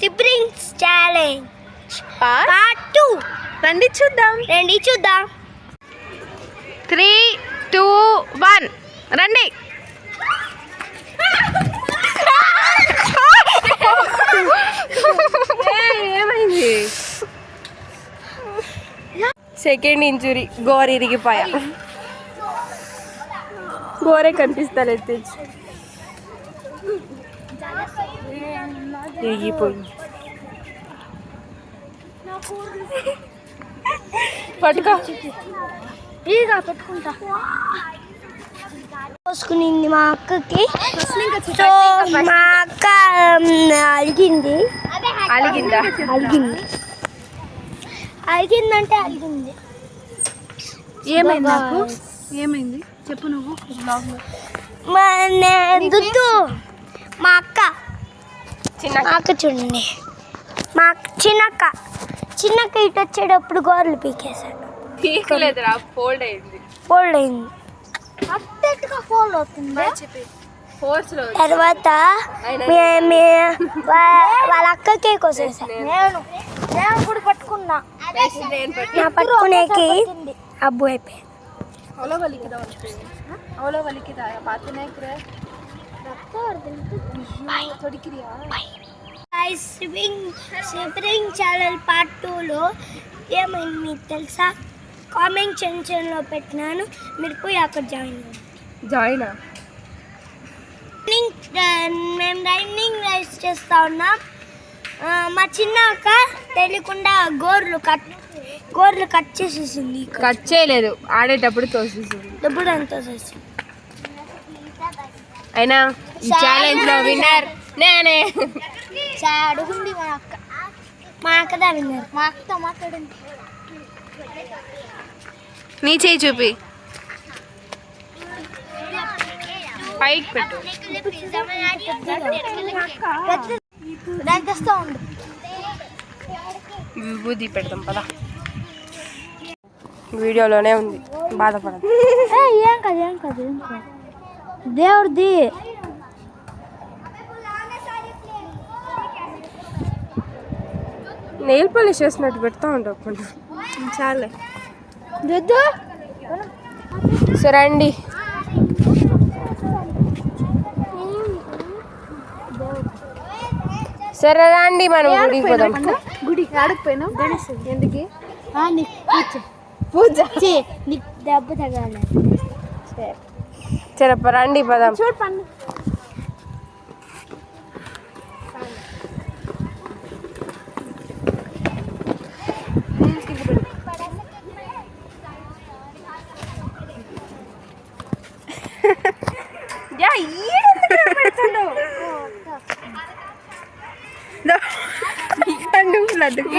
Siblings challenge part 2 రండి చూద్దాం. 3, 2, 1 రండి. ఏమైంది? సెకండ్ ఇంజురీ, గోరు ఇరిగిపోయా. గోరే కనిపిస్తలేదు, తెచ్చు ఇరిగిపోయింది. పట్టుకో, ఈగా పెట్టుకుంటా. పోసుకునింది మా అక్కకి. సో మా అక్క అలిగింది. అలిగిందంటే అలిగింది. ఏమైంది నాకు? ఏమైంది చెప్పు నువ్వు. దుద్దు మా అక్క చూడండి, మా చిన్నక్క ఇటు వచ్చేటప్పుడు గోర్లు పీకేశాడు. పీకలేదురా, ఫోల్డ్ అయింది. ఫోల్డ్ అవుతుంది. తర్వాత వాళ్ళ అక్కకే కోసేసాను. నేను కూడా పట్టుకున్నా. నా పట్టుకునేకి అబ్బు అయిపోయాను. సిబ్లింగ్ ఛానల్ పార్ట్ 2లో ఏమైంది మీకు తెలుసా? కామెంట్ సెక్షన్లో పెట్టినాను, మీరు పోయి అక్కడ జాయిన్ మేము రన్నింగ్ రేస్ చేస్తా ఉన్నాం. మా చిన్న అక్క తెలియకుండా గోర్లు కట్ చేసేసింది. కట్ చేయలేదు, ఆడేటప్పుడు తోసేసింది. ఎప్పుడు అని తోసేసింది. అయినా ఈ ఛాలెంజ్ లో విన్నర్ నేనే. అడుగుంది మా అక్కదా విన్నర్. మా అక్కతో మాట్లాడింది. నీ చేయి చూపి, పైకి పెట్టు. విభూది పెడతాం పదా. వీడియోలోనే ఉంది, బాధపడదు. ఏం కాదు దేవుడిది. నెయిల్ పాలిష్ వేసినట్టు పెడతా ఉంటావు. చాలే సరే రండి. సరే రండి, మనం గుడికి పోదాం. గుడికి ఆడకపోయినా ఎందుకు పూజ నీకు దెబ్బ తగాలి. సరే రండి పోదాం. చూడండి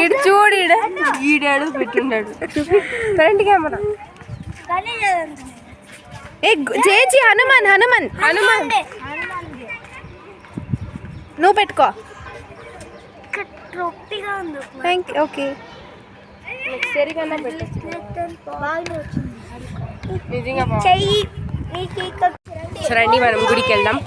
ఈడు చూడు, ఈడాడు పెట్టున్నాడు. Current camera. చేచి హనుమాన్ నువ్వు పెట్టుకో. ఓకే సరిగా రండి, మనం గుడికి వెళ్దాం.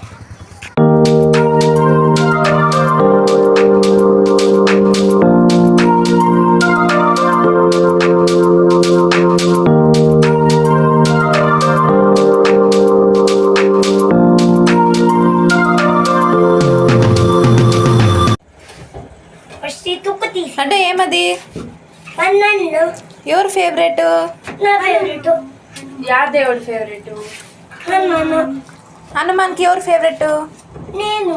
అంటే ఏమది? ఎవరు ఫేవరెట్? యా దేవుడు ఫేవరెట్? హనుమాన్కి ఎవరు ఫేవరెట్? నేను.